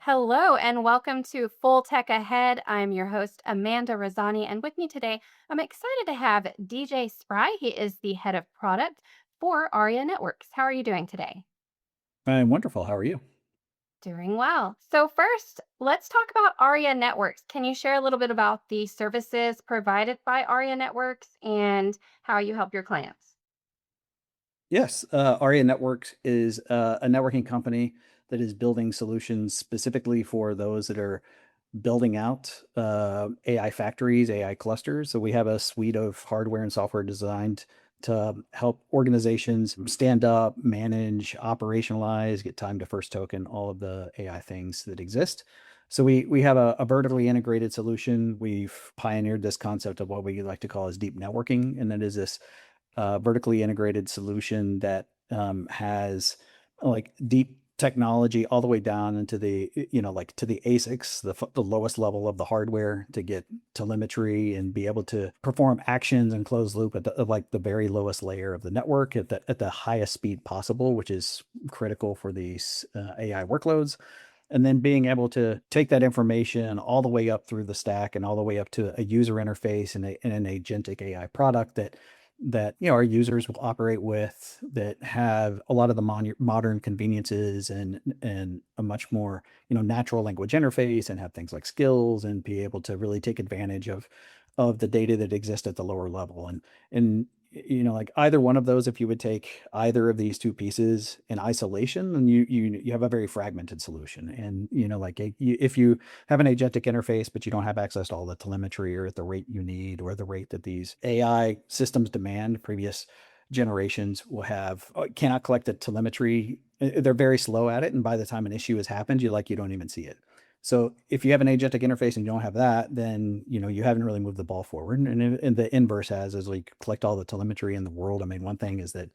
Hello and welcome to Full Tech Ahead. I'm your host, Amanda Razani, and with me today, I'm excited to have DJ Spry. He is the head of product for Aria Networks. How are you doing today? I'm wonderful. How are you? Doing well. So, first, let's talk about Aria Networks. Can you share a little bit about the services provided by Aria Networks and how you help your clients? Yes, Aria Networks is a networking company that is building solutions specifically for those that are building out AI factories, AI clusters. So we have a suite of hardware and software designed to help organizations stand up, manage, operationalize, get time to first token, all of the AI things that exist. So we have a vertically integrated solution. We've pioneered this concept of what we like to call as deep networking, and that is this vertically integrated solution that has like deep technology all the way down into the like to the ASICs, the lowest level of the hardware to get telemetry and be able to perform actions and closed loop at like the very lowest layer of the network at the highest speed possible, which is critical for these AI workloads. And then being able to take that information all the way up through the stack and all the way up to a user interface and an agentic AI product that our users will operate with, that have a lot of the modern conveniences and a much more natural language interface, and have things like skills and be able to really take advantage of the data that exists at the lower level. And like either one of those, if you would take either of these two pieces in isolation, then you have a very fragmented solution. And if you have an agentic interface, but you don't have access to all the telemetry or at the rate you need or the rate that these AI systems demand, previous generations will have cannot collect the telemetry. They're very slow at it, and by the time an issue has happened, you don't even see it. So if you have an agentic interface and you don't have that, then you haven't really moved the ball forward. And the inverse has, as we collect all the telemetry in the world. I mean, one thing is that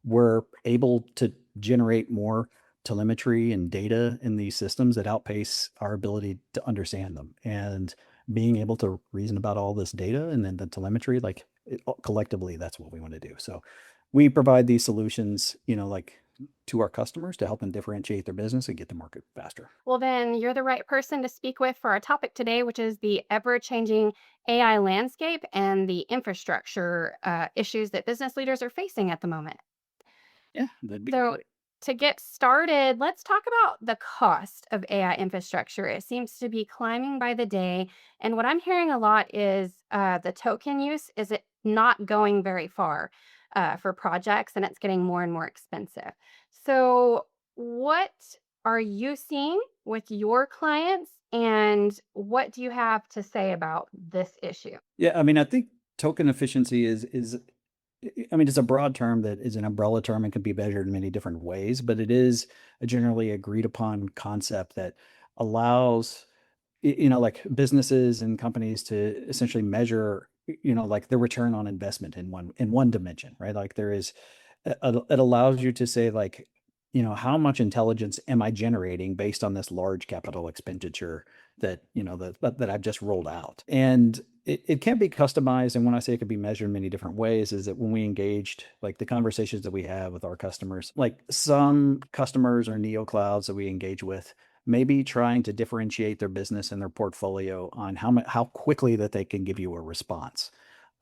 we're able to generate more telemetry and data in these systems that outpace our ability to understand them. And being able to reason about all this data and then the telemetry, collectively, that's what we want to do. So we provide these solutions, like to our customers to help them differentiate their business and get to market faster. Well, then you're the right person to speak with for our topic today, which is the ever changing AI landscape and the infrastructure issues that business leaders are facing at the moment. Yeah, that'd be So, great. to get started, let's talk about the cost of AI infrastructure. It seems to be climbing by the day. And what I'm hearing a lot is the token use is it not going very far for projects and it's getting more and more expensive. So, what are you seeing with your clients? And what do you have to say about this issue? Yeah, I mean, I think token efficiency is I mean, it's a broad term that is an umbrella term and can be measured in many different ways, but it is a generally agreed upon concept that allows like businesses and companies to essentially measure like the return on investment in one dimension, right? Like there is it allows you to say like how much intelligence am I generating based on this large capital expenditure that that I've just rolled out. And it can be customized. And when I say it can be measured in many different ways, is that when we engaged, like the conversations that we have with our customers, like some customers or neo clouds that we engage with, maybe trying to differentiate their business and their portfolio on how quickly that they can give you a response.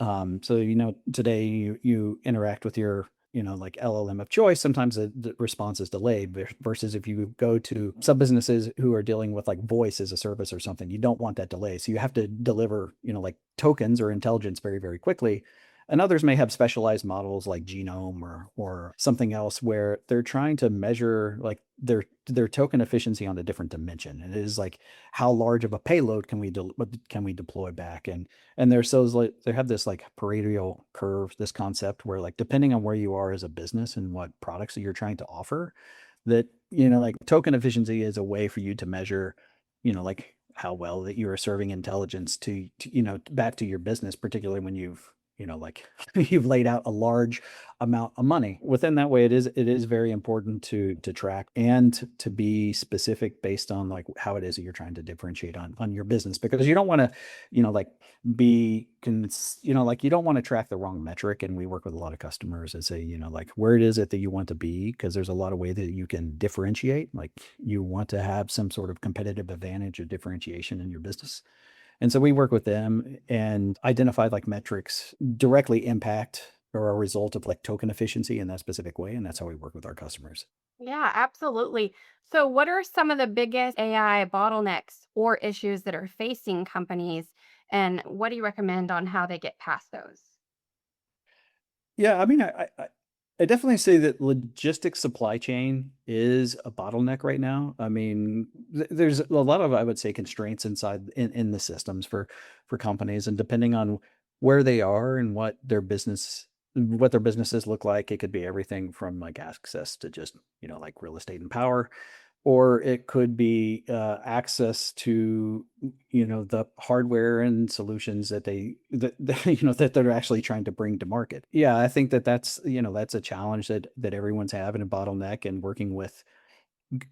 So today you interact with your like LLM of choice. Sometimes the response is delayed versus if you go to some businesses who are dealing with like voice as a service or something, you don't want that delay. So you have to deliver like tokens or intelligence very, very quickly. And others may have specialized models like genome or something else where they're trying to measure like their token efficiency on a different dimension. And it is like how large of a payload can we deploy back. And there's those like they have this like Pareto curve, this concept where like depending on where you are as a business and what products that you're trying to offer, that like token efficiency is a way for you to measure like how well that you are serving intelligence to back to your business, particularly when you've like you've laid out a large amount of money. Within that way, it is very important to track and to be specific based on like how it is that you're trying to differentiate on your business, because you don't want to, like like you don't want to track the wrong metric. And we work with a lot of customers that say, like where it is it that you want to be, because there's a lot of way that you can differentiate. Like you want to have some sort of competitive advantage or differentiation in your business. And so we work with them and identify like metrics directly impact or a result of like token efficiency in that specific way. And that's how we work with our customers. Yeah, absolutely. So, what are some of the biggest AI bottlenecks or issues that are facing companies? And what do you recommend on how they get past those? Yeah, I mean, I definitely say that logistics supply chain is a bottleneck right now. I mean, there's a lot of, I would say, constraints inside in the systems for companies, and depending on where they are and what their businesses look like, it could be everything from like access to just like real estate and power, or it could be access to the hardware and solutions that that they're actually trying to bring to market. Yeah, I think that's a challenge that everyone's having, a bottleneck, and working with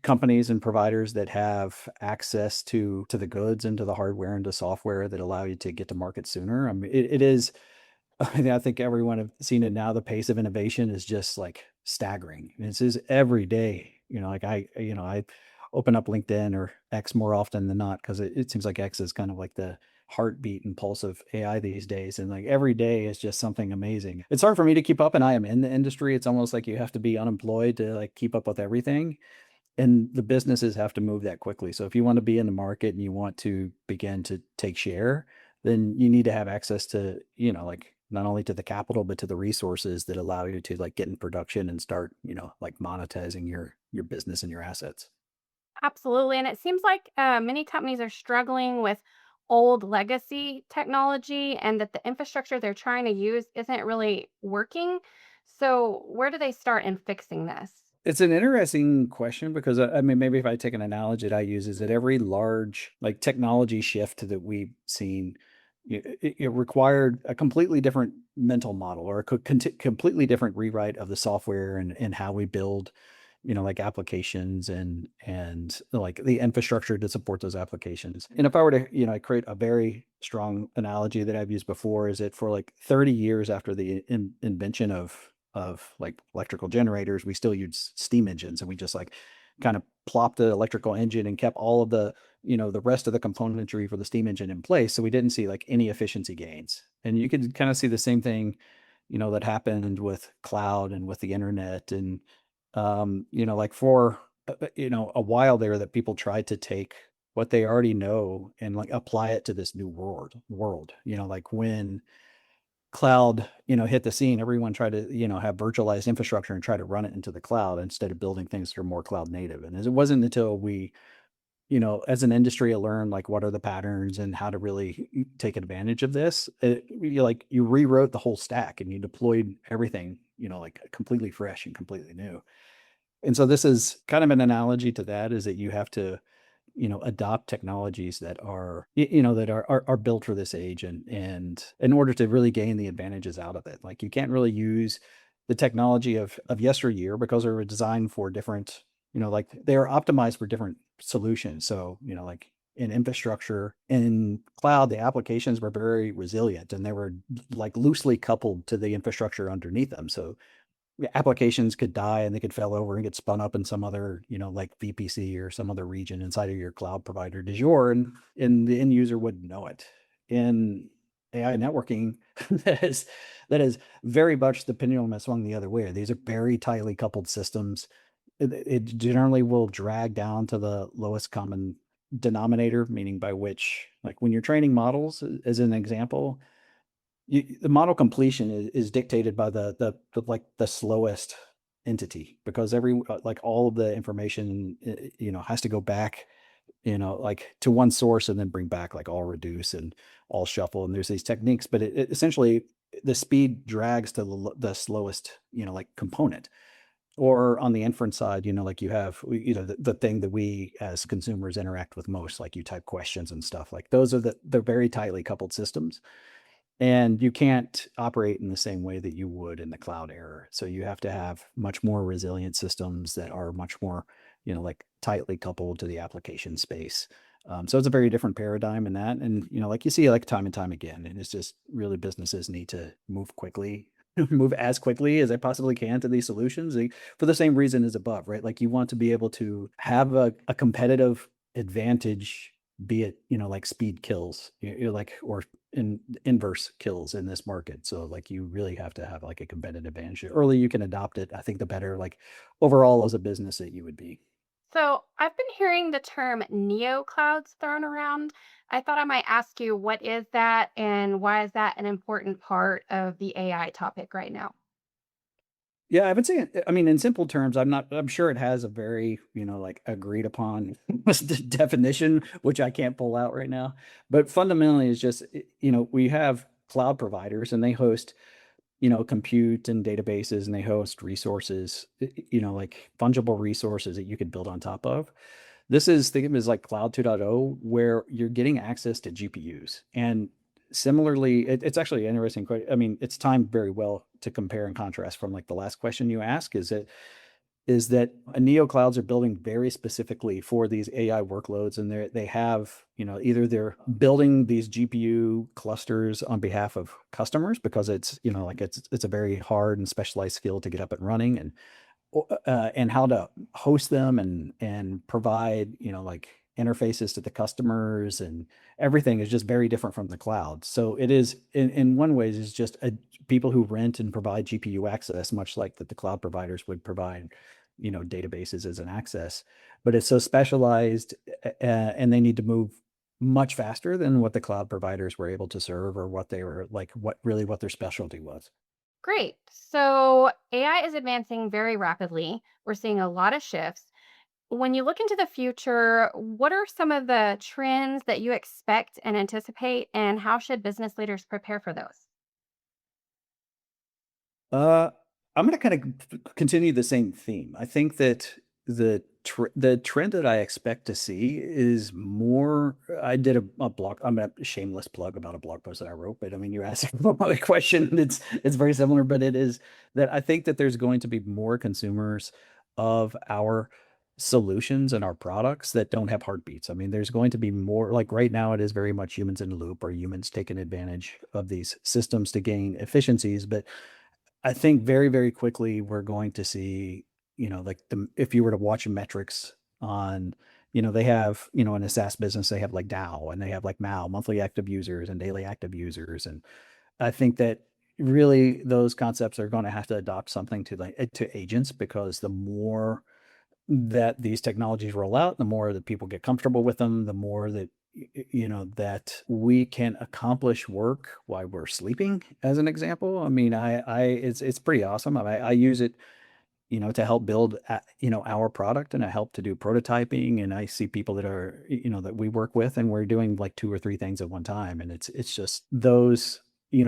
companies and providers that have access to the goods and to the hardware and to software that allow you to get to market sooner. I mean, it is. I think everyone have seen it now. The pace of innovation is just like staggering. This is every day. Like I open up LinkedIn or X more often than not, because it seems like X is kind of like the heartbeat and pulse of AI these days. And like every day is just something amazing. It's hard for me to keep up, and I am in the industry. It's almost like you have to be unemployed to like keep up with everything, and the businesses have to move that quickly. So if you want to be in the market and you want to begin to take share, then you need to have access to, like not only to the capital, but to the resources that allow you to like get in production and start, like monetizing your business and your assets. Absolutely. And it seems like many companies are struggling with old legacy technology and that the infrastructure they're trying to use isn't really working. So, where do they start in fixing this? It's an interesting question because I mean, maybe if I take an analogy that I use is that every large like technology shift that we've seen, it required a completely different mental model or a completely different rewrite of the software and how we build, like applications and like the infrastructure to support those applications. And if I were to, create a very strong analogy that I've used before, is that for like 30 years after the invention of like electrical generators, we still use steam engines, and we just like kind of plopped the electrical engine and kept all of the, the rest of the componentry for the steam engine in place. So we didn't see like any efficiency gains. And you could kind of see the same thing, that happened with cloud and with the internet. And, like for, a while there, that people tried to take what they already know and like apply it to this new world, like when cloud, hit the scene, everyone tried to, have virtualized infrastructure and try to run it into the cloud instead of building things that are more cloud native. And it wasn't until we, as an industry, learned like what are the patterns and how to really take advantage of this. You rewrote the whole stack and you deployed everything, like completely fresh and completely new. And so this is kind of an analogy to that, is that you have to, adopt technologies that are, that are built for this age, and in order to really gain the advantages out of it. Like you can't really use the technology of yesteryear because they were designed for different, like they are optimized for different solutions. So, like in infrastructure, in cloud, the applications were very resilient and they were like loosely coupled to the infrastructure underneath them. So applications could die and they could fail over and get spun up in some other, like VPC or some other region inside of your cloud provider du jour, and the end user wouldn't know it. In AI networking, that is very much the pendulum has swung the other way. These are very tightly coupled systems. It generally will drag down to the lowest common denominator, meaning by which, like when you're training models, as an example, the model completion is dictated by like the slowest entity, because like all of the information, has to go back, like to one source and then bring back like all reduce and all shuffle. And there's these techniques, but it essentially the speed drags to the slowest, like component. Or on the inference side, like you have, the thing that we as consumers interact with most, like you type questions and stuff, like those are the very tightly coupled systems. and you can't operate in the same way that you would in the cloud era. So you have to have much more resilient systems that are much more, like tightly coupled to the application space. So it's a very different paradigm in that. And, like you see like time and time again, and it's just really businesses need to move quickly, move as quickly as they possibly can to these solutions for the same reason as above, right? Like you want to be able to have a competitive advantage, be it, like speed kills, you're like, or inverse kills in this market. So like you really have to have like a competitive advantage. The earlier you can adopt it, I think the better like overall as a business that you would be. So I've been hearing the term neo clouds thrown around. I thought I might ask you, what is that and why is that an important part of the AI topic right now? Yeah, I would say, I mean, in simple terms, I'm sure it has a very, like agreed upon definition, which I can't pull out right now. But fundamentally, it's just, we have cloud providers and they host, compute and databases, and they host resources, like fungible resources that you could build on top of. Think of it as like Cloud 2.0, where you're getting access to GPUs. And similarly, it's actually an interesting question. I mean, it's timed very well to compare and contrast from like the last question you asked, is that neo clouds are building very specifically for these AI workloads, and they have, either they're building these GPU clusters on behalf of customers because it's, like it's a very hard and specialized skill to get up and running, and how to host them and provide, like interfaces to the customers, and everything is just very different from the cloud. So it is in one ways is just people who rent and provide GPU access, much like that the cloud providers would provide, databases as an access, but it's so specialized, and they need to move much faster than what the cloud providers were able to serve, or what they were like, what their specialty was. Great. So AI is advancing very rapidly. We're seeing a lot of shifts. When you look into the future, what are some of the trends that you expect and anticipate, and how should business leaders prepare for those? Uh, I'm going to kind of continue the same theme. I think that the trend that I expect to see is more. I did a blog. I'm a shameless plug about a blog post that I wrote, but I mean, you asked about my question. It's very similar, but it is that I think that there's going to be more consumers of our solutions and our products that don't have heartbeats. I mean, there's going to be more, like right now it is very much humans in the loop, or humans taking advantage of these systems to gain efficiencies, but I think very, very quickly we're going to see, like if you were to watch metrics on, they have, in a SaaS business, they have like DAO, and they have like MAU, monthly active users and daily active users. And I think that really those concepts are going to have to adopt something to like to agents, because the more that these technologies roll out, the more that people get comfortable with them, the more that that we can accomplish work while we're sleeping, as an example. I mean, it's pretty awesome. I use it, to help build, our product, and I help to do prototyping. And I see people that are, that we work with, and we're doing like two or three things at one time. And it's just those,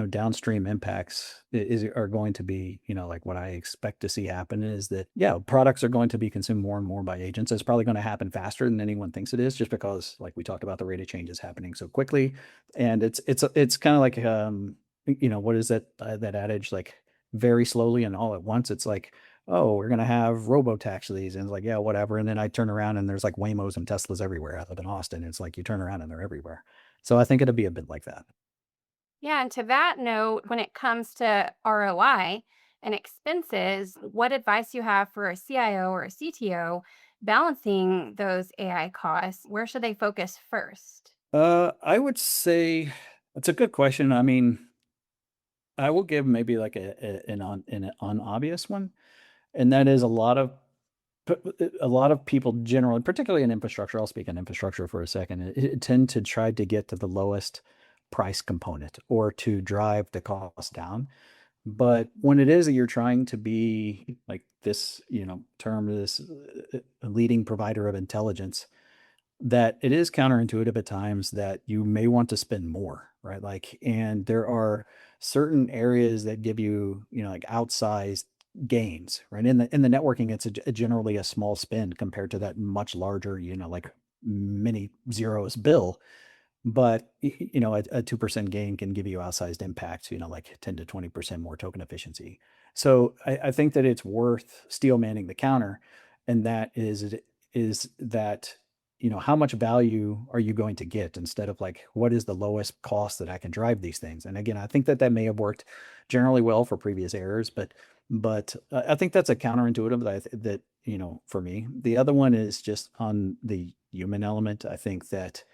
downstream impacts are going to be, like what I expect to see happen is that, yeah, products are going to be consumed more and more by agents. It's probably going to happen faster than anyone thinks it is, just because, like we talked about, the rate of change is happening so quickly. And it's kind of like, what is that adage, like very slowly and all at once. It's like, oh, we're gonna have robo taxis, and it's like, yeah, whatever. And then I turn around and there's like Waymos and Teslas everywhere. I live in Austin. It's like you turn around and they're everywhere. So I think it'll be a bit like that. Yeah, and to that note, when it comes to ROI and expenses, what advice you have for a CIO or a CTO balancing those AI costs? Where should they focus first? I would say it's a good question. I mean, I will give maybe like an unobvious one, and that is a lot of people generally, particularly in infrastructure. I'll speak on infrastructure for a second. Tend to try to get to the lowest price component, or to drive the cost down. But when it is that you're trying to be like this, term this, leading provider of intelligence, that it is counterintuitive at times that you may want to spend more, right? Like, and there are certain areas that give you, like outsized gains, right? In the networking, it's generally a small spend compared to that much larger, like many zeros bill. but a 2% gain can give you outsized impact, like 10 to 20% more token efficiency. So I think that it's worth steel manning the counter, and is that how much value are you going to get, instead of like what is the lowest cost that I can drive these things. And again, I think that may have worked generally well for previous errors, but I think that's a counterintuitive that for me. The other one is just on the human element. I think that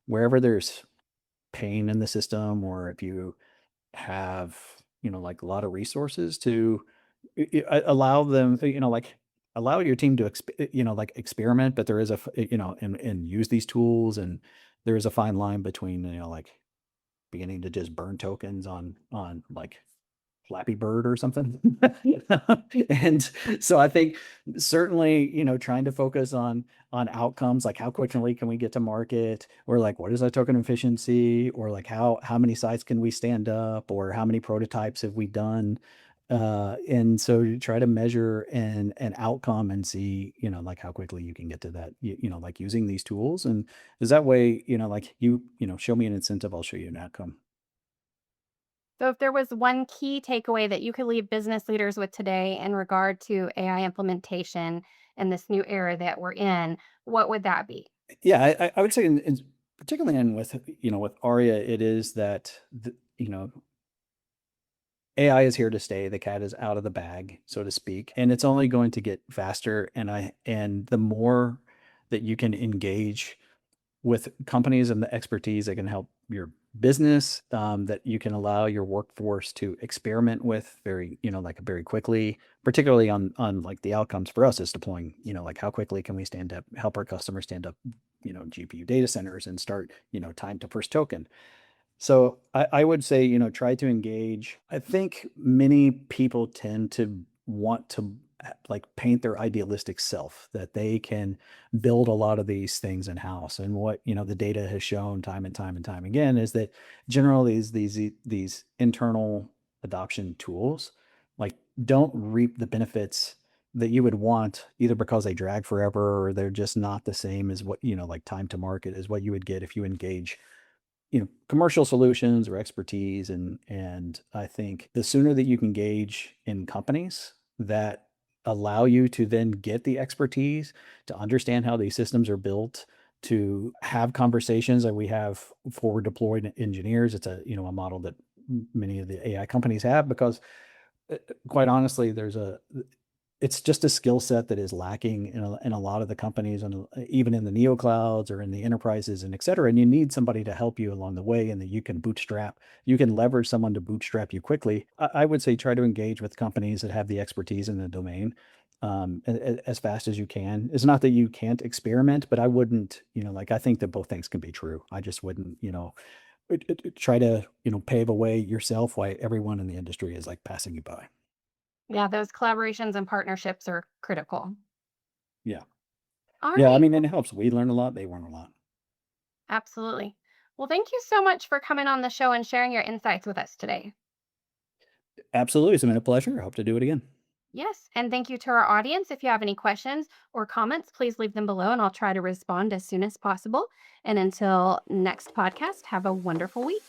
wherever there's pain in the system, or if you have, like a lot of resources to allow them, like allow your team to, like experiment, but there is and use these tools. And there is a fine line between, like beginning to just burn tokens on like Flappy Bird or something. And so I think certainly, trying to focus on outcomes, like how quickly can we get to market, or like what is our token efficiency, or like how many sites can we stand up, or how many prototypes have we done. And so you try to measure an outcome and see, like how quickly you can get to that, like using these tools. And is that way, like show me an incentive, I'll show you an outcome. So, if there was one key takeaway that you could leave business leaders with today in regard to AI implementation in this new era that we're in, what would that be? Yeah, I would say particularly in with with Aria, it is that AI is here to stay. The cat is out of the bag, so to speak, and it's only going to get faster. And the more that you can engage with companies and the expertise that can help your business, that you can allow your workforce to experiment with very, like very quickly, particularly on like the outcomes for us is deploying, like how quickly can we help our customers stand up, GPU data centers and start, time to first token. So I would say, try to engage. I think many people tend to want to like paint their idealistic self that they can build a lot of these things in house. And what, the data has shown time and time and time again is that generally these internal adoption tools like don't reap the benefits that you would want, either because they drag forever, or they're just not the same as what, like time to market is what you would get if you engage commercial solutions or expertise. And I think the sooner that you can engage in companies that allow you to then get the expertise to understand how these systems are built, to have conversations that we have forward deployed engineers. It's a model that many of the AI companies have, because quite honestly, it's just a skill set that is lacking in a lot of the companies, and even in the neo clouds or in the enterprises and et cetera. And you need somebody to help you along the way, and that you can leverage someone to bootstrap you quickly. I would say try to engage with companies that have the expertise in the domain, as fast as you can. It's not that you can't experiment, but I wouldn't, like I think that both things can be true. I just wouldn't, try to, pave a way yourself while everyone in the industry is like passing you by. Yeah, those collaborations and partnerships are critical. Yeah. All Yeah, I right. mean, Well, and it helps. We learn a lot, they learn a lot. absolutely. Well, thank you so much for coming on the show and sharing your insights with us today. Absolutely, it's been a pleasure. I hope to do it again. Yes. And thank you to our audience. If you have any questions or comments, please leave them below and I'll try to respond as soon as possible. And until next podcast, have a wonderful week.